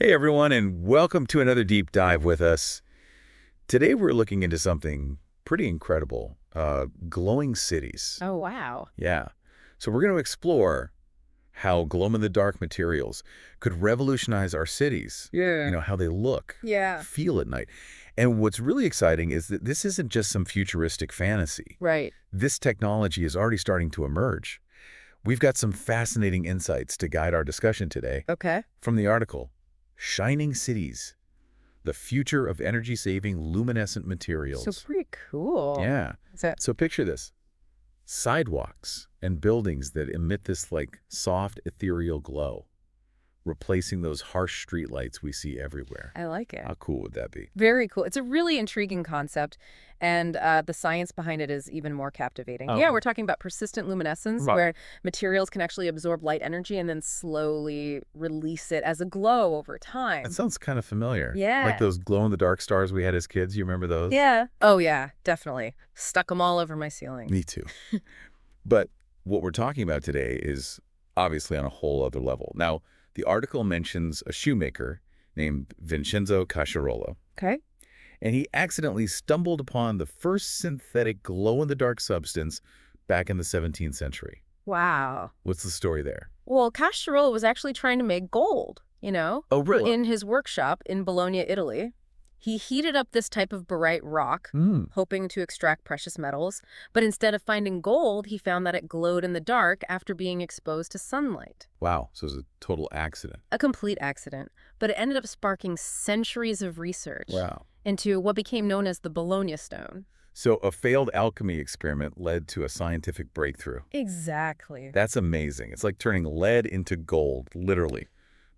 Hey everyone, and welcome to another deep dive with us. Today we're looking into something pretty incredible, glowing cities. Oh, wow. Yeah. So we're going to explore how glow-in-the-dark materials could revolutionize our cities. Yeah. How they look, feel at night. And what's really exciting is that this isn't just some futuristic fantasy. Right. This technology is already starting to emerge. We've got some fascinating insights to guide our discussion today. Okay. From the article, Shining Cities, the Future of Energy-Saving Luminescent Materials. So pretty cool. Yeah. So picture this. Sidewalks and buildings that emit this soft, ethereal glow, replacing those harsh streetlights we see everywhere. I like it. How cool would that be? Very cool. It's a really intriguing concept, and the science behind it is even more captivating. Oh. Yeah, we're talking about persistent luminescence, Right. where materials can actually absorb light energy and then slowly release it as a glow over time. That sounds kind of familiar. Yeah. Like those glow-in-the-dark stars we had as kids. You remember those? Yeah. Oh, yeah, definitely. Stuck them all over my ceiling. Me too. But what we're talking about today is obviously on a whole other level. Now, the article mentions a shoemaker named Vincenzo Casciarolo, Okay. and he accidentally stumbled upon the first synthetic glow-in-the-dark substance back in the 17th century. Wow. What's the story there? Well, Casciarolo was actually trying to make gold, Oh, really? in his workshop in Bologna, Italy. He heated up this type of barite rock, hoping to extract precious metals, but instead of finding gold, he found that it glowed in the dark after being exposed to sunlight. Wow, so it was a total accident. A complete accident, but it ended up sparking centuries of research Wow. into what became known as the Bologna stone. So a failed alchemy experiment led to a scientific breakthrough. Exactly. That's amazing. It's like turning lead into gold, literally.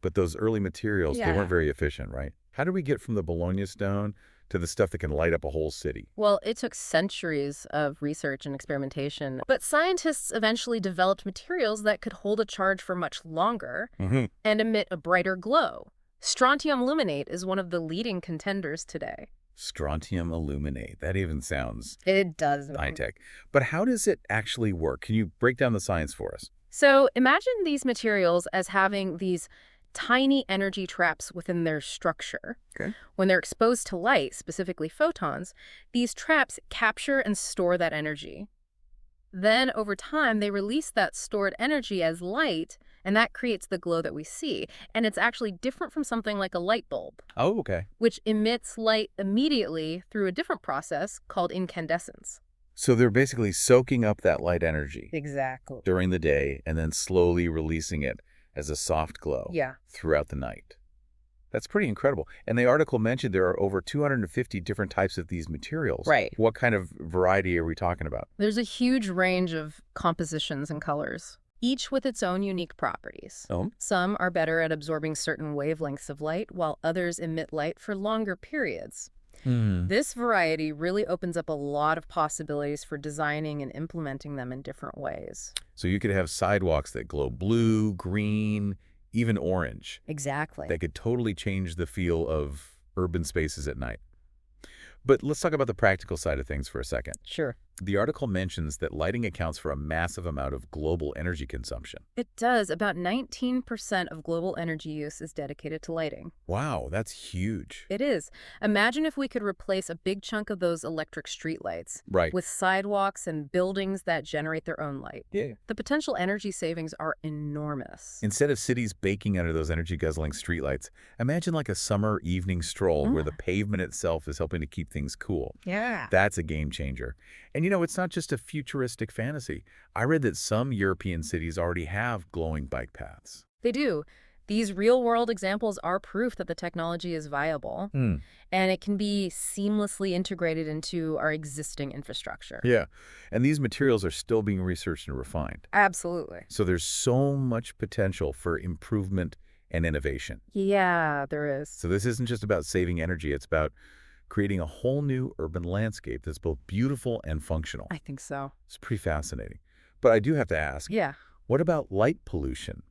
But those early materials, they Yeah. weren't very efficient, right? How did we get from the Bologna stone to the stuff that can light up a whole city? Well, it took centuries of research and experimentation, but scientists eventually developed materials that could hold a charge for much longer and emit a brighter glow. Strontium aluminate is one of the leading contenders today. Strontium aluminate. That even sounds It does. high-tech. But how does it actually work? Can you break down the science for us? So imagine these materials as having these tiny energy traps within their structure. Okay. When they're exposed to light, specifically photons, these traps capture and store that energy. Then, over time, they release that stored energy as light, and that creates the glow that we see. And it's actually different from something like a light bulb, Oh, okay. which emits light immediately through a different process called incandescence. So they're basically soaking up that light energy Exactly. during the day and then slowly releasing it as a soft glow Yeah. throughout the night. That's pretty incredible. And the article mentioned there are over 250 different types of these materials. Right. What kind of variety are we talking about? There's a huge range of compositions and colors, each with its own unique properties. Oh. Some are better at absorbing certain wavelengths of light, while others emit light for longer periods. This variety really opens up a lot of possibilities for designing and implementing them in different ways. So you could have sidewalks that glow blue, green, even orange. Exactly. That could totally change the feel of urban spaces at night. But let's talk about the practical side of things for a second. Sure. The article mentions that lighting accounts for a massive amount of global energy consumption. It does. About 19% of global energy use is dedicated to lighting. Wow, that's huge. It is. Imagine if we could replace a big chunk of those electric streetlights Right. with sidewalks and buildings that generate their own light. Yeah. The potential energy savings are enormous. Instead of cities baking under those energy-guzzling streetlights, imagine like a summer evening stroll where the pavement itself is helping to keep things cool. Yeah. That's a game changer. And it's not just a futuristic fantasy. I read that some European cities already have glowing bike paths. They do. These real-world examples are proof that the technology is viable, and it can be seamlessly integrated into our existing infrastructure. Yeah. And these materials are still being researched and refined. Absolutely. So there's so much potential for improvement and innovation. Yeah, there is. So this isn't just about saving energy. It's about creating a whole new urban landscape that's both beautiful and functional. I think so. It's pretty fascinating. But I do have to ask, Yeah. what about light pollution?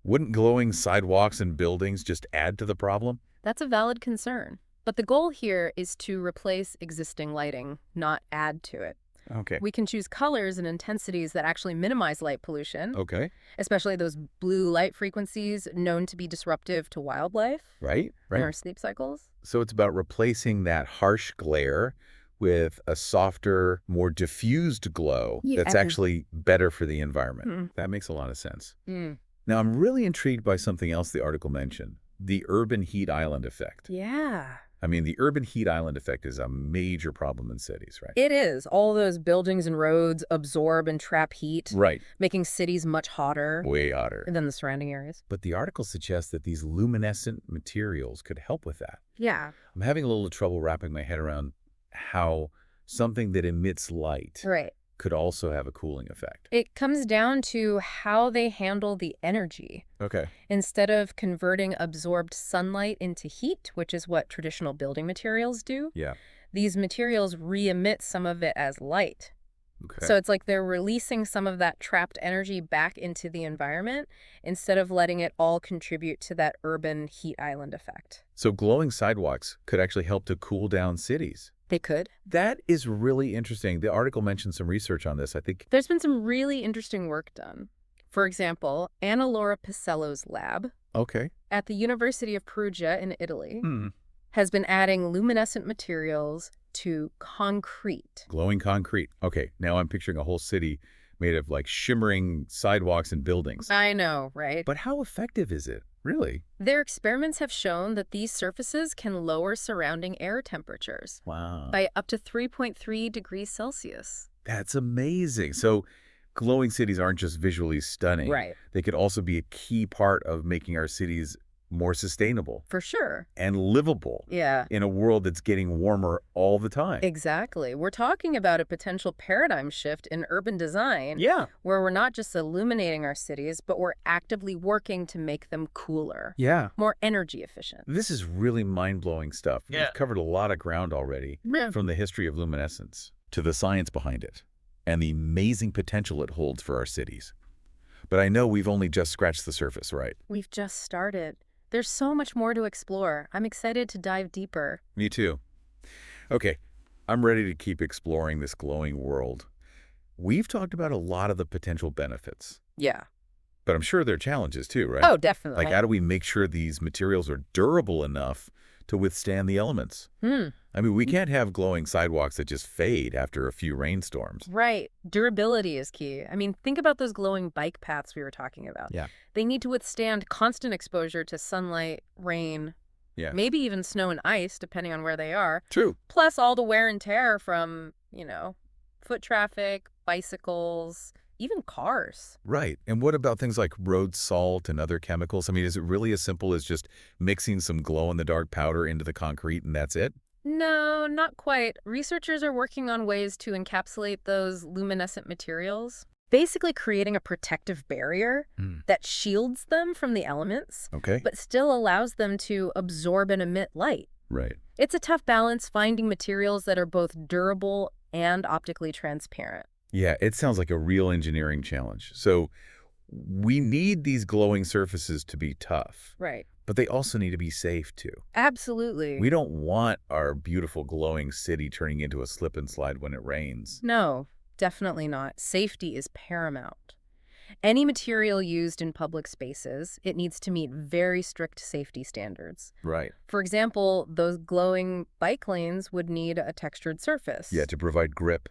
Wouldn't glowing sidewalks and buildings just add to the problem? That's a valid concern. But the goal here is to replace existing lighting, not add to it. Okay. We can choose colors and intensities that actually minimize light pollution, Okay. especially those blue light frequencies known to be disruptive to wildlife Right. in our sleep cycles. So it's about replacing that harsh glare with a softer, more diffused glow that's actually better for the environment. That makes a lot of sense. Now, I'm really intrigued by something else the article mentioned, the urban heat island effect. Yeah. I mean, the urban heat island effect is a major problem in cities, right? It is. All those buildings and roads absorb and trap heat, Right. making cities much hotter Way hotter. than the surrounding areas. But the article suggests that these luminescent materials could help with that. Yeah. I'm having a little trouble wrapping my head around how something that emits light Right. could also have a cooling effect. It comes down to how they handle the energy. Okay. Instead of converting absorbed sunlight into heat, which is what traditional building materials do, Yeah. these materials re-emit some of it as light. Okay. So it's like they're releasing some of that trapped energy back into the environment instead of letting it all contribute to that urban heat island effect. So glowing sidewalks could actually help to cool down cities. They could. That is really interesting. The article mentioned some research on this. I think. There's been some really interesting work done. For example, Anna Laura Picello's lab Okay. at the University of Perugia in Italy has been adding luminescent materials to concrete. Glowing concrete. Okay. Now I'm picturing a whole city made of like shimmering sidewalks and buildings. I know, right? But how effective is it? Really? Their experiments have shown that these surfaces can lower surrounding air temperatures Wow. by up to 3.3 degrees Celsius. That's amazing. So glowing cities aren't just visually stunning. Right. They could also be a key part of making our cities more sustainable For sure. and livable Yeah. in a world that's getting warmer all the time. Exactly. We're talking about a potential paradigm shift in urban design Yeah. where we're not just illuminating our cities, but we're actively working to make them cooler, Yeah. more energy efficient. This is really mind-blowing stuff. Yeah. We've covered a lot of ground already, Yeah. from the history of luminescence to the science behind it and the amazing potential it holds for our cities. But I know we've only just scratched the surface, right? We've just started. There's so much more to explore. I'm excited to dive deeper. Me too. Okay, I'm ready to keep exploring this glowing world. We've talked about a lot of the potential benefits, Yeah. but I'm sure there are challenges too, right? Oh, definitely. Like, how do we make sure these materials are durable enough to withstand the elements? I mean, we can't have glowing sidewalks that just fade after a few rainstorms. Right. Durability is key. I mean, think about those glowing bike paths we were talking about. Yeah. They need to withstand constant exposure to sunlight, rain, Yeah. maybe even snow and ice, depending on where they are. True. Plus all the wear and tear from, foot traffic, bicycles, even cars. Right. And what about things like road salt and other chemicals? I mean, is it really as simple as just mixing some glow-in-the-dark powder into the concrete and that's it? No, not quite. Researchers are working on ways to encapsulate those luminescent materials, basically creating a protective barrier that shields them from the elements, Okay. but still allows them to absorb and emit light. Right. It's a tough balance finding materials that are both durable and optically transparent. Yeah, it sounds like a real engineering challenge. So we need these glowing surfaces to be tough, Right. but they also need to be safe too. Absolutely. We don't want our beautiful glowing city turning into a slip and slide when it rains. No, definitely not. Safety is paramount. Any material used in public spaces, it needs to meet very strict safety standards. Right. For example, those glowing bike lanes would need a textured surface. Yeah, to provide grip.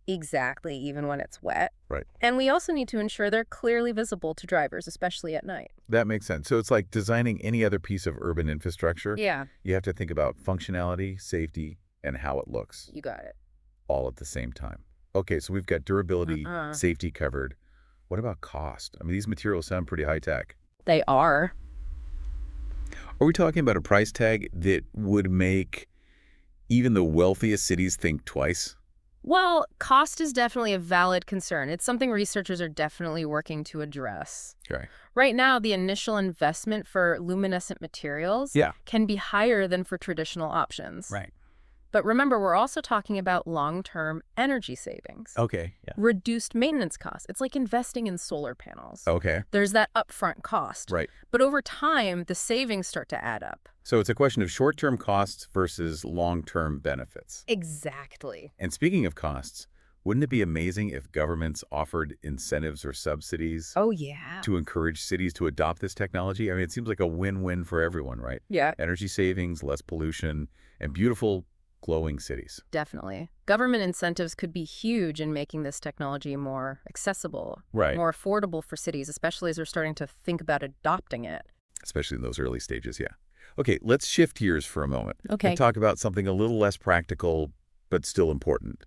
Exactly, even when it's wet. Right. And we also need to ensure they're clearly visible to drivers, especially at night. That makes sense. So it's like designing any other piece of urban infrastructure. Yeah, You have to think about functionality, safety, and how it looks you got it. all at the same time. Okay, so we've got durability, Uh-uh. safety covered. What about cost? I mean, these materials sound pretty high tech. They are. Are we talking about a price tag that would make even the wealthiest cities think twice? Well, cost is definitely a valid concern. It's something researchers are definitely working to address. Okay. Right now, the initial investment for luminescent materials Yeah. can be higher than for traditional options. Right. But remember, we're also talking about long-term energy savings. Okay. Yeah. Reduced maintenance costs. It's like investing in solar panels. Okay. There's that upfront cost. Right. But over time, the savings start to add up. So it's a question of short-term costs versus long-term benefits. Exactly. And speaking of costs, Wouldn't it be amazing if governments offered incentives or subsidies Oh, yeah. to encourage cities to adopt this technology? I mean, it seems like a win-win for everyone, right? Yeah. Energy savings, less pollution, and beautiful, glowing cities. Definitely. Government incentives could be huge in making this technology more accessible, Right. more affordable for cities, especially as they're starting to think about adopting it. Especially in those early stages, yeah. Okay, let's shift gears for a moment. Okay. And talk about something a little less practical, but still important.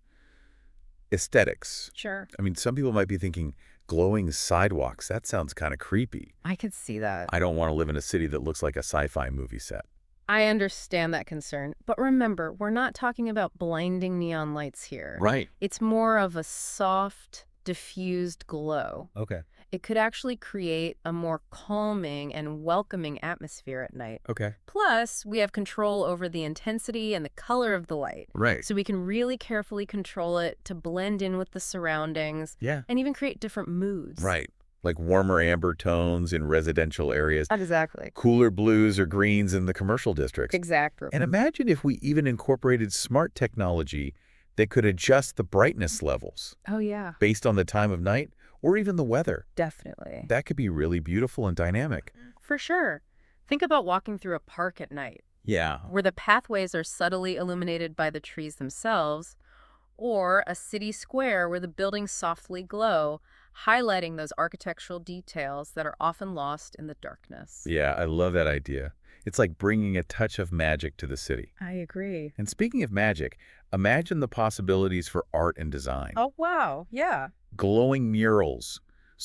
Aesthetics. Sure. I mean, some people might be thinking, glowing sidewalks, that sounds kind of creepy. I could see that. I don't want to live in a city that looks like a sci-fi movie set. I understand that concern. But remember, we're not talking about blinding neon lights here. Right. It's more of a soft, diffused glow. Okay. It could actually create a more calming and welcoming atmosphere at night. Okay. Plus, we have control over the intensity and the color of the light. Right. So we can really carefully control it to blend in with the surroundings. Yeah. And even create different moods. Right. Like warmer amber tones in residential areas, Exactly. cooler blues or greens in the commercial districts. Exactly. And imagine if we even incorporated smart technology that could adjust the brightness levels Oh, yeah. based on the time of night or even the weather. Definitely. That could be really beautiful and dynamic. For sure. Think about walking through a park at night, Yeah. where the pathways are subtly illuminated by the trees themselves, or a city square where the buildings softly glow, highlighting those architectural details that are often lost in the darkness. Yeah, I love that idea. It's like bringing a touch of magic to the city. I agree. And speaking of magic, imagine the possibilities for art and design. Oh, wow. Yeah. Glowing murals,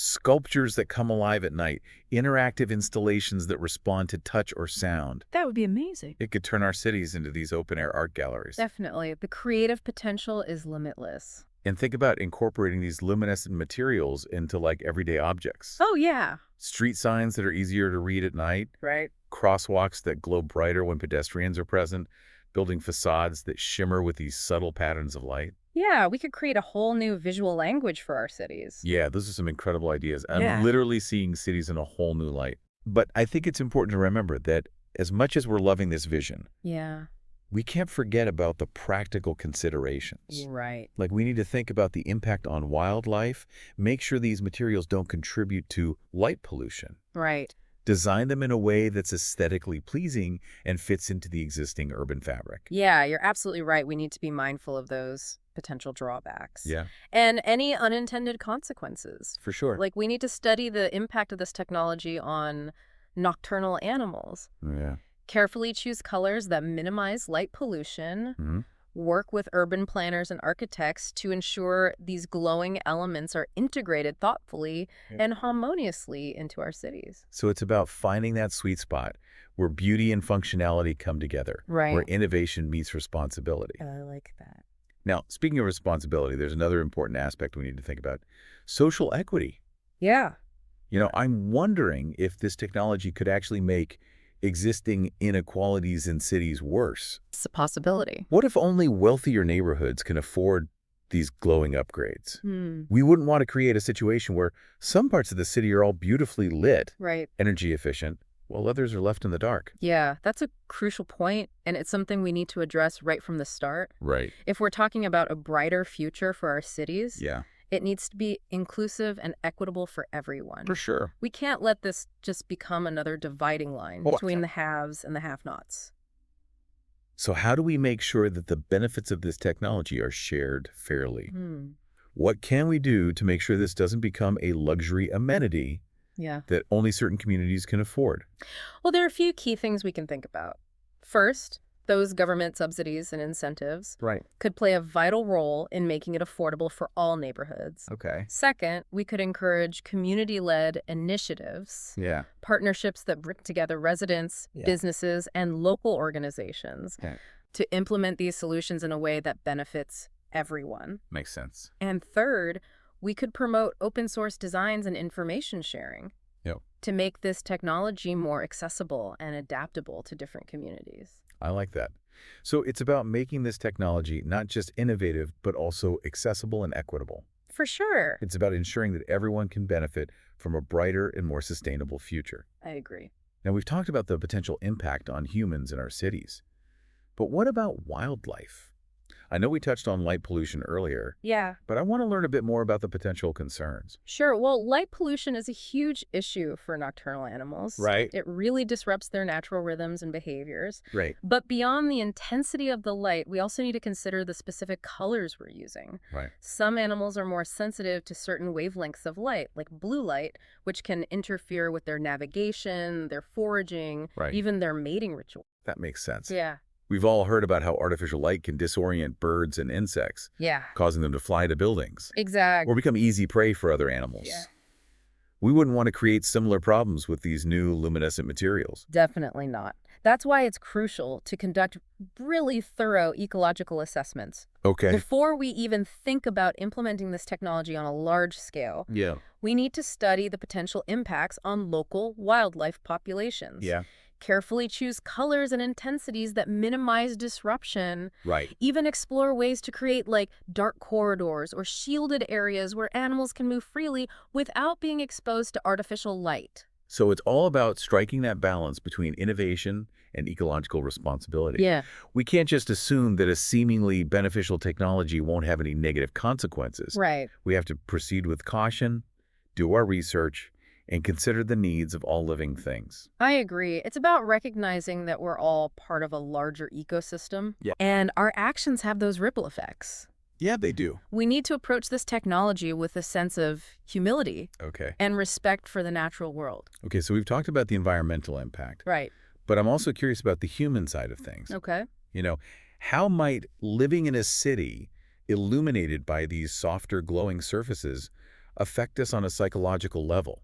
sculptures that come alive at night, interactive installations that respond to touch or sound. That would be amazing. It could turn our cities into these open-air art galleries. Definitely. The creative potential is limitless. And think about incorporating these luminescent materials into like everyday objects. Oh, yeah. Street signs that are easier to read at night, Right. crosswalks that glow brighter when pedestrians are present, building facades that shimmer with these subtle patterns of light. Yeah, we could create a whole new visual language for our cities. Yeah, those are some incredible ideas. I'm Yeah. literally seeing cities in a whole new light. But I think it's important to remember that as much as we're loving this vision, Yeah. we can't forget about the practical considerations. Right. Like we need to think about the impact on wildlife, make sure these materials don't contribute to light pollution, Right. design them in a way that's aesthetically pleasing and fits into the existing urban fabric. Yeah, you're absolutely right. We need to be mindful of those potential drawbacks. Yeah, And any unintended consequences. for sure. Like, we need to study the impact of this technology on nocturnal animals. Yeah. Carefully choose colors that minimize light pollution. hmm Work with urban planners and architects to ensure these glowing elements are integrated thoughtfully and harmoniously into our cities. So it's about finding that sweet spot where beauty and functionality come together, Right. where innovation meets responsibility. I like that. Now, speaking of responsibility, there's another important aspect we need to think about: social equity. Yeah. You know, I'm wondering if this technology could actually make existing inequalities in cities worse. It's a possibility. What if only wealthier neighborhoods can afford these glowing upgrades? Hmm. We wouldn't want to create a situation where some parts of the city are all beautifully lit, Right. energy efficient, while others are left in the dark. Yeah, that's a crucial point, and it's something we need to address right from the start. Right. If we're talking about a brighter future for our cities, Yeah, it needs to be inclusive and equitable for everyone. for sure. We can't let this just become another dividing line Oh, between the haves and the have-nots. So how do we make sure that the benefits of this technology are shared fairly? Hmm. What can we do to make sure this doesn't become a luxury amenity Yeah. that only certain communities can afford? Well, there are a few key things we can think about. First, those government subsidies and incentives Right. could play a vital role in making it affordable for all neighborhoods. Okay. Second, we could encourage community-led initiatives, Yeah. partnerships that bring together residents, Yeah. businesses, and local organizations Okay. to implement these solutions in a way that benefits everyone. Makes sense. And third, we could promote open source designs and information sharing Yep. to make this technology more accessible and adaptable to different communities. I like that. So it's about making this technology not just innovative, but also accessible and equitable. For sure. It's about ensuring that everyone can benefit from a brighter and more sustainable future. I agree. Now, we've talked about the potential impact on humans in our cities. But what about wildlife? I know we touched on light pollution earlier, Yeah. but I want to learn a bit more about the potential concerns. Sure. Well, light pollution is a huge issue for nocturnal animals. Right. It really disrupts their natural rhythms and behaviors. Right. But beyond the intensity of the light, we also need to consider the specific colors we're using. Right. Some animals are more sensitive to certain wavelengths of light, like blue light, which can interfere with their navigation, their foraging, Right. even their mating ritual. That makes sense. Yeah. We've all heard about how artificial light can disorient birds and insects, Yeah. causing them to fly to buildings Exactly. or become easy prey for other animals. Yeah. We wouldn't want to create similar problems with these new luminescent materials. Definitely not. That's why it's crucial to conduct really thorough ecological assessments. Okay. Before we even think about implementing this technology on a large scale, Yeah. we need to study the potential impacts on local wildlife populations. Yeah. Carefully choose colors and intensities that minimize disruption. Right. Even explore ways to create like dark corridors or shielded areas where animals can move freely without being exposed to artificial light. So it's all about striking that balance between innovation and ecological responsibility. Yeah. We can't just assume that a seemingly beneficial technology won't have any negative consequences. Right. We have to proceed with caution, do our research, and consider the needs of all living things. I agree. It's about recognizing that we're all part of a larger ecosystem. Yeah. And our actions have those ripple effects. Yeah, they do. We need to approach this technology with a sense of humility Okay. and respect for the natural world. Okay, so we've talked about the environmental impact, Right. but I'm also curious about the human side of things. Okay. You know, how might living in a city illuminated by these softer glowing surfaces affect us on a psychological level?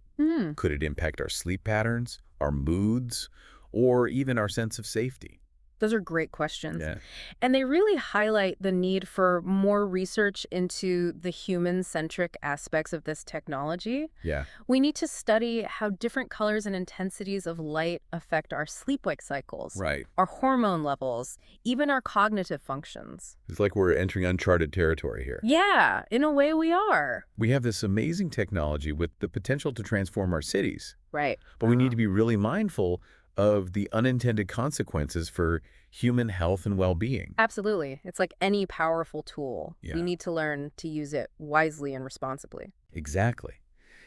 Could it impact our sleep patterns, our moods, or even our sense of safety? Those are great questions. Yeah. And they really highlight the need for more research into the human-centric aspects of this technology. Yeah. We need to study how different colors and intensities of light affect our sleep-wake cycles, Right. our hormone levels, even our cognitive functions. It's like we're entering uncharted territory here. Yeah, in a way we are. We have this amazing technology with the potential to transform our cities, Right. but we need to be really mindful of the unintended consequences for human health and well-being. Absolutely. It's like any powerful tool. Yeah. We need to learn to use it wisely and responsibly. Exactly.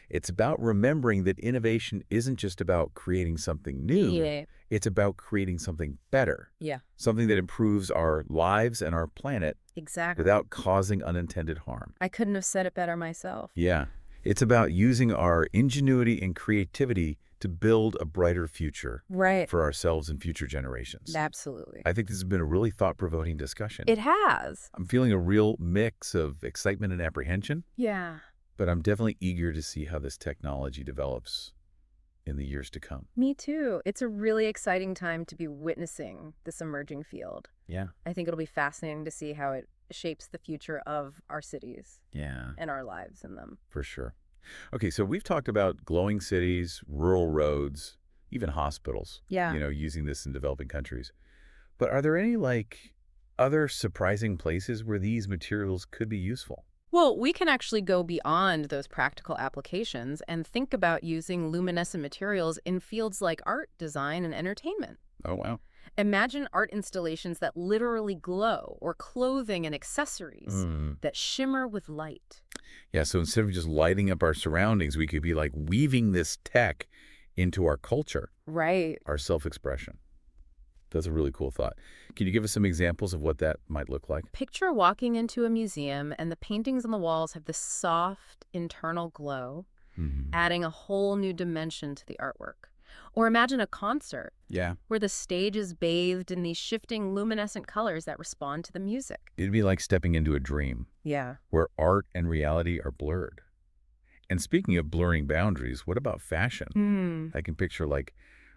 It's about remembering that innovation isn't just about creating something new. Yeah. It's about creating something better, Yeah, something that improves our lives and our planet exactly. without causing unintended harm. I couldn't have said it better myself. Yeah. It's about using our ingenuity and creativity to build a brighter future Right. for ourselves and future generations. Absolutely. I think this has been a really thought-provoking discussion. It has. I'm feeling a real mix of excitement and apprehension, Yeah. but I'm definitely eager to see how this technology develops in the years to come. Me too. It's a really exciting time to be witnessing this emerging field. Yeah. I think it'll be fascinating to see how it shapes the future of our cities Yeah, and our lives in them. for sure. Okay, so we've talked about glowing cities, rural roads, even hospitals, Yeah. using this in developing countries. But are there any, other surprising places where these materials could be useful? Well, we can actually go beyond those practical applications and think about using luminescent materials in fields like art, design, and entertainment. Oh, wow. Imagine art installations that literally glow, or clothing and accessories that shimmer with light. Yeah, so instead of just lighting up our surroundings, we could be weaving this tech into our culture, Right. our self-expression. That's a really cool thought. Can you give us some examples of what that might look like? Picture walking into a museum and the paintings on the walls have this soft internal glow, adding a whole new dimension to the artwork. Or imagine a concert Yeah. where the stage is bathed in these shifting luminescent colors that respond to the music. It'd be like stepping into a dream Yeah. where art and reality are blurred. And speaking of blurring boundaries, what about fashion? I can picture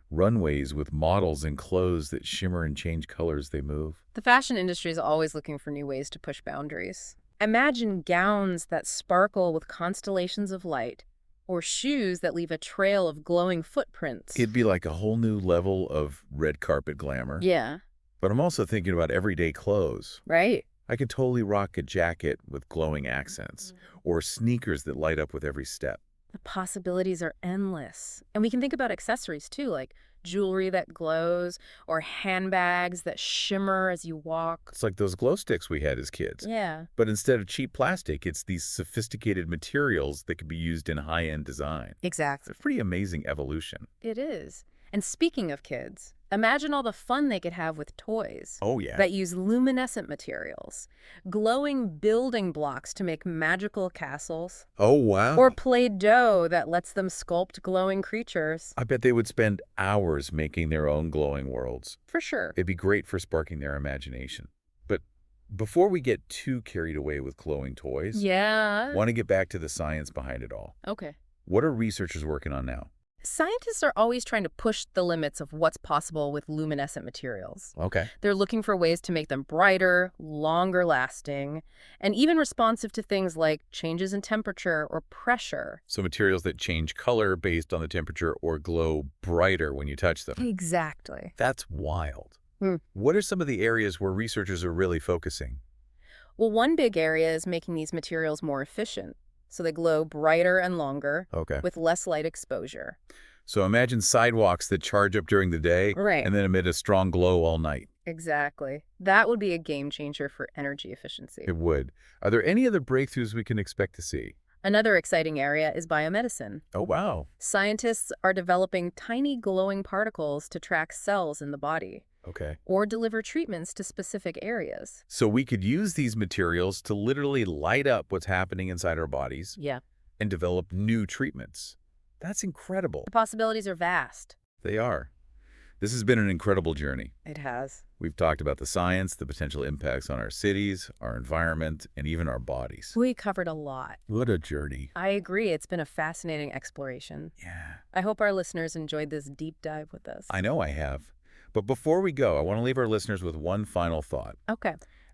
runways with models in clothes that shimmer and change colors they move. The fashion industry is always looking for new ways to push boundaries. Imagine gowns that sparkle with constellations of light, or shoes that leave a trail of glowing footprints. It'd be like a whole new level of red carpet glamour. Yeah. But I'm also thinking about everyday clothes. Right. I could totally rock a jacket with glowing accents, or sneakers that light up with every step. The possibilities are endless. And we can think about accessories too, like jewelry that glows, or handbags that shimmer as you walk. It's like those glow sticks we had as kids. Yeah. But instead of cheap plastic, it's these sophisticated materials that can be used in high-end design. Exactly. It's a pretty amazing evolution. It is. And speaking of kids, imagine all the fun they could have with toys. Oh, yeah. That use luminescent materials, glowing building blocks to make magical castles. Oh, wow. Or Play-Doh that lets them sculpt glowing creatures. I bet they would spend hours making their own glowing worlds. For sure. It'd be great for sparking their imagination. But before we get too carried away with glowing toys, I want to get back to the science behind it all. Okay. What are researchers working on now? Scientists are always trying to push the limits of what's possible with luminescent materials. Okay. They're looking for ways to make them brighter, longer lasting, and even responsive to things like changes in temperature or pressure. So materials that change color based on the temperature or glow brighter when you touch them. Exactly. That's wild. What are some of the areas where researchers are really focusing? Well, one big area is making these materials more efficient, so they glow brighter and longer with less light exposure. So imagine sidewalks that charge up during the day and then emit a strong glow all night. Exactly. That would be a game changer for energy efficiency. It would. Are there any other breakthroughs we can expect to see? Another exciting area is biomedicine. Oh, wow. Scientists are developing tiny glowing particles to track cells in the body. Okay. Or deliver treatments to specific areas. So we could use these materials to literally light up what's happening inside our bodies. Yeah. And develop new treatments. That's incredible. The possibilities are vast. They are. This has been an incredible journey. It has. We've talked about the science, the potential impacts on our cities, our environment, and even our bodies. We covered a lot. What a journey. I agree. It's been a fascinating exploration. Yeah. I hope our listeners enjoyed this deep dive with us. I know I have. But before we go, I want to leave our listeners with one final thought. Okay.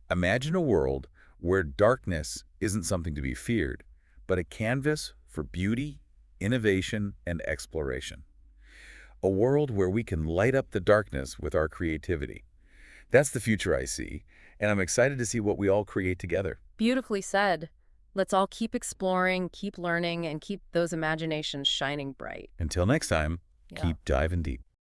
Imagine a world where darkness isn't something to be feared, but a canvas for beauty, innovation, and exploration. A world where we can light up the darkness with our creativity. That's the future I see, and I'm excited to see what we all create together. Beautifully said. Let's all keep exploring, keep learning, and keep those imaginations shining bright. Until next time, keep diving deep.